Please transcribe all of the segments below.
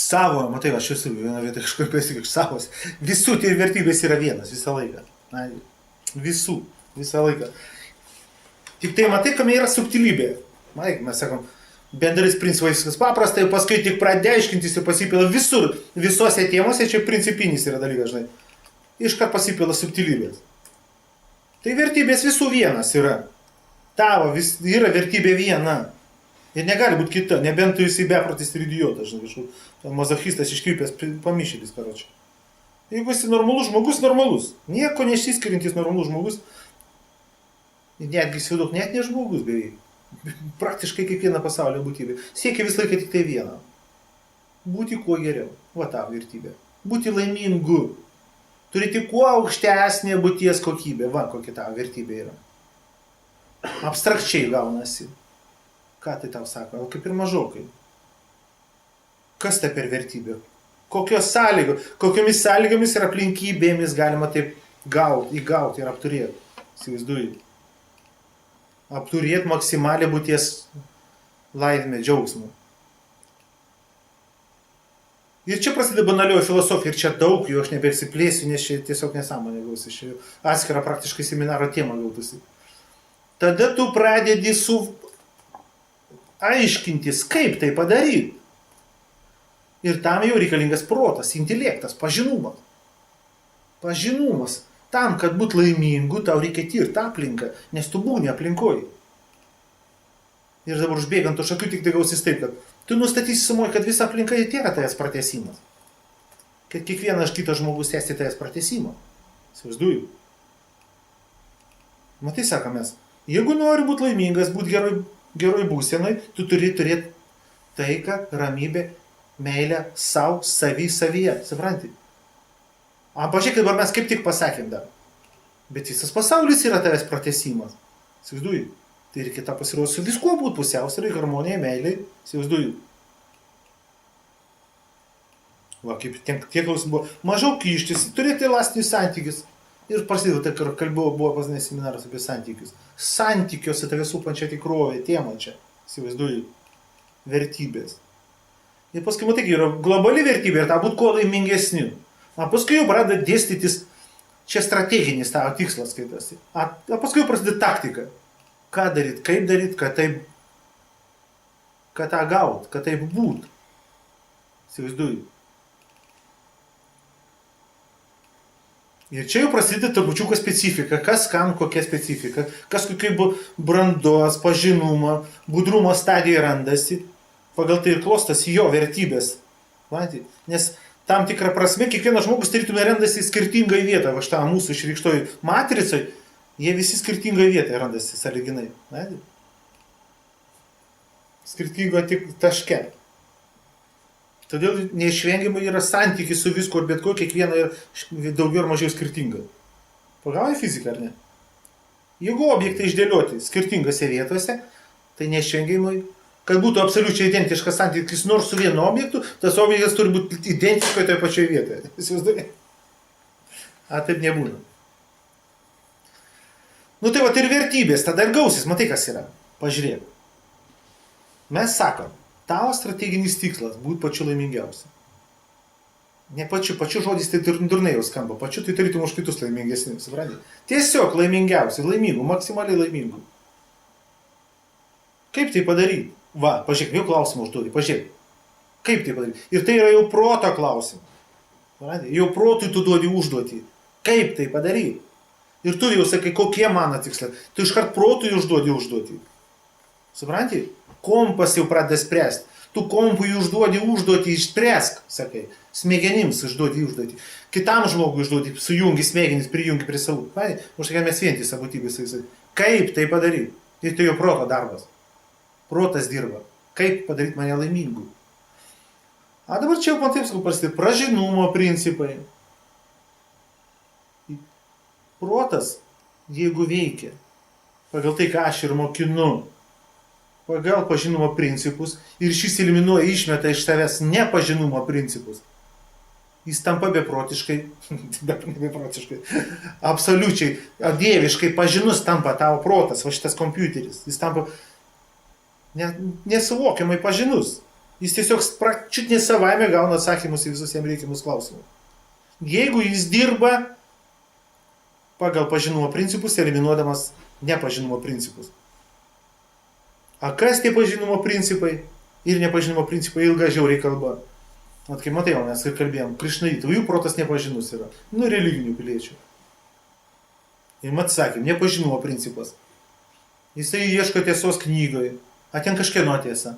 Savo, matai, aš esu viena vieta kažkur pasakyti, savos. Visų tie vertybės yra vienas visą laiką. Na, visų, visą laiką. Tik tai matai, kame yra subtilybė. Matai, mes sakom, bendrais principais viskas paprasta, ir paskui tik pradė aiškintis ir pasipila visur, visose tėmose, čia principinis yra dalykas, žinai. Iškart pasipila subtilybės. Tai vertybės visų vienas yra. Tavo yra vertybė viena. Ir negali būti kita, nebent tu esi beprotis ir idiotas, žinai, kažkoks mazochistas iškrypęs pamišėlis, karočiui. Jeigu esi normalus žmogus, normalus. Nieko neišsiskiriantis normalus žmogus. Netgi įsivaizduok, net ne žmogus beveik. Praktiškai kiekviena pasaulio būtybė. Siekia visą laiką tik tai vieną. Būti kuo geriau. Va ta vertybė. Būti laimingu. Turėti kuo aukštesnė būties kokybė. Va kokia ta vertybė yra. Abstrakčiai gaunasi. Ką tai tau sako? Kaip ir mažokai. Kas tai per vertybė? Kokios sąlygos? Kokiomis sąlygomis ir aplinkybėmis galima taip įgauti ir apturėti? Įsivaizduoju. Apturėti maksimalią būties laimę, džiaugsmą. Ir čia prasideda banalioji filosofija, ir čia daug jų, aš nebersipleisiu, nes čia tiesiog nesąmonė gausi, čia atskira praktiškai seminaro tema gautusi. Tada tu pradedi aiškintis, kaip tai padaryti. Ir tam jau reikalingas protas, intelektas, pažinumas. Pažinumas. Tam, kad būt laimingu, tau reikia tirti aplinką, nes tu būni aplinkoj. Ir dabar užbėgant už akių tik tai gausis taip, kad tu nustatysi sumoj, kad visa aplinka yra tavęs pratęsimas. Kad kiekvienas kitas žmogus tęsti tavęs pratęsimą. Įsivaizduoju. Matai, sakomės, jeigu nori būti laimingas, būti geroj būsenoj, tu turi turėti taiką, ramybę, meilę savo, savyje. Supranti? Pažiūrėk, dabar mes kaip tik pasakėm dar. Bet visas pasaulis yra tavęs pratęsimas. Įsivaizduoju. Tai reikia tą pasirodyti su viskuo būti pusiausvyrai, harmonijai, meiliai. Įsivaizduoju. Va, kaip tie klausimai buvo. Mažiau kištis, turėti elastinius santykius. Ir prasidėjo, tai buvo pasinai seminaras apie santykius. Santykiuose tave supančia tikrovė, tema čia. Įsivaizduoju. Vertybės. Ir paskui matai, yra globali vertybė ir tą būti kuo laimingesniu. Paskui jau pradeda dėstytis, čia strateginis tavo tikslas skaitosi. Paskui jau prasideda taktika. Ką daryti, kaip daryti, kad tą gaut, kad taip būt. Įsivaizduoju. Ir čia jau prasideda trupučiuką specifika. Kas kam kokia specifika. Kas kokia brandos, pažinumo, budrumo stadija randasi. Pagal tai ir klostosi jo vertybės. Nes tam tikrą prasme, kiekvienas žmogus tarytume randasi skirtingai vietoje. Va šitą mūsų išreikštoj matricoj, jie visi skirtingai vietoje randasi sąlyginai. Skirtingo tik taške. Todėl neišvengiamai yra santykis su viskuo ir bet ko, kiekviena yra daugiau ar mažiau skirtinga. Pagavai fiziką, ar ne? Jeigu objektai išdėlioti skirtingose vietose, tai neišvengiamai, kad būtų absoliučiai identiškas santykis nors su vienu objektu, tas objektas turi būti identiškai toje pačioje vietoje. Įsivaizduoji? Taip nebūna. Nu tai va, ir vertybės, tada ir gausis, matai kas yra. Pažiūrėk. Mes sakom, tavo strateginis tikslas būti pačiu laimingiausiu. Ne pačiu žodis tai durnai jau skamba, pačiu tai tarytum už kitus laimingesnius, supranti? Tiesiog laimingiausiu, laimingų, maksimaliai laimingų. Kaip tai padaryti? Va, pažiūrėk, jau klausimą užduodi, pažiūrėk. Kaip tai padaryti? Ir tai yra jau proto klausimas. Jau protui tu duodi užduotį. Kaip tai padaryti? Ir tu jau sakai, kokie mano tikslai. Tu iškart protui užduodi užduotį. Supranti? Kompas jau pradeda spręsti. Tu kompui užduodi užduotį, išspręsk, sakai. Smegenims užduodi užduotį. Kitam žmogui užduodi, sujungi smegenis, prijungi prie savų. Už tai mes vientisą būtybę sakai. Kaip tai padaryti? Ir tai jau proto darbas. Protas dirba. Kaip padaryti mane laimingu? Dabar čia jau man taip sakau prasidė. Pražinumo principai. Protas, jeigu veikia, pagal tai, ką aš ir mokinu, pagal pažinumo principus, ir šis eliminuoja, išmeta iš tavęs nepažinumo principus, jis tampa beprotiškai, absoliučiai, dieviškai pažinus tampa tavo protas, va šitas kompiuteris, jis tampa nesuvokiamai pažinus. Jis tiesiog čiut ne savaime gauna atsakymus į visus jam reikiamus klausimus. Jeigu jis dirba pagal pažinumo principus, eliminuodamas nepažinumo principus. A kas tie pažinumo principai ir nepažinumo principai ilga žiauriai kalba. Mat, kaip matai, mes ir kalbėjom, krišnaitų, jų protas nepažinus yra. Nu, religinių piliečių. Ir mat sakėm, nepažinumo principas. Jisai ieško tiesos knygoje, a ten kažkieno tiesa.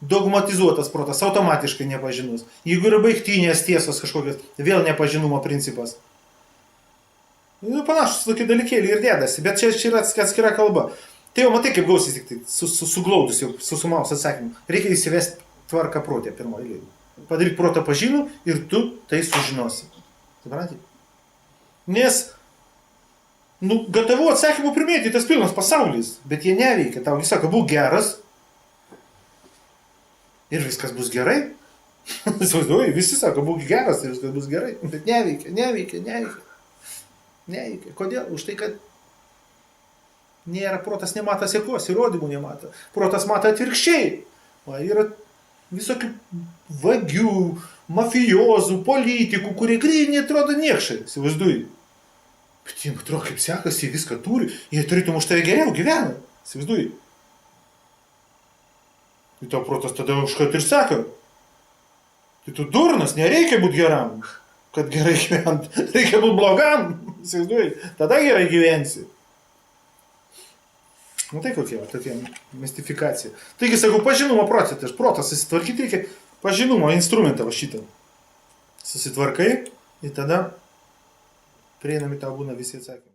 Dogmatizuotas protas, automatiškai nepažinus. Jeigu yra baigtinės tiesos kažkokios, vėl nepažinumo principas. Nu, panašus tokie dalykėliai ir dėdasi, bet čia yra atskira kalba. Tai jau matai, kaip gausis tik tai, suglaudus jau, susumavus atsakymą. Reikia įsivesti tvarką protę pirmoje eilėje. Padaryk protą pažinų ir tu tai sužinosi. Suprantate? Nes, nu, gatavų atsakymų primėti, tas pilnas pasaulis, bet jie neveikia. Tau jis sako, būk geras ir viskas bus gerai. Įsivaizduoji, visi sako, būk geras ir viskas bus gerai, bet neveikia. Kodėl? Už tai, kad nėra, protas nemato sekos, įrodymų nemato. Protas mato atvirkščiai. Va, yra visokių vagių, mafijozų, politikų, kurie gryniai atrodo niekšai, įsivaizduoji. Bet jiems atrodo, kaip sekasi, viską turi, jie tarytum už tave geriau gyvena, įsivaizduoji. Tai tau protas tada užkart ir sako, tai tu durnas, nereikia būti geram, kad gerai gyvent, reikia būti blogam, įsivaizduoji, tada gerai gyvensi. Nu tai kokia mistifikacija. Taigi, sakau, pažinumo procesas, protas susitvarkyti reikia, pažinumo instrumentą va šitą. Susitvarkai ir tada prieinami tau būna visi atsakymai.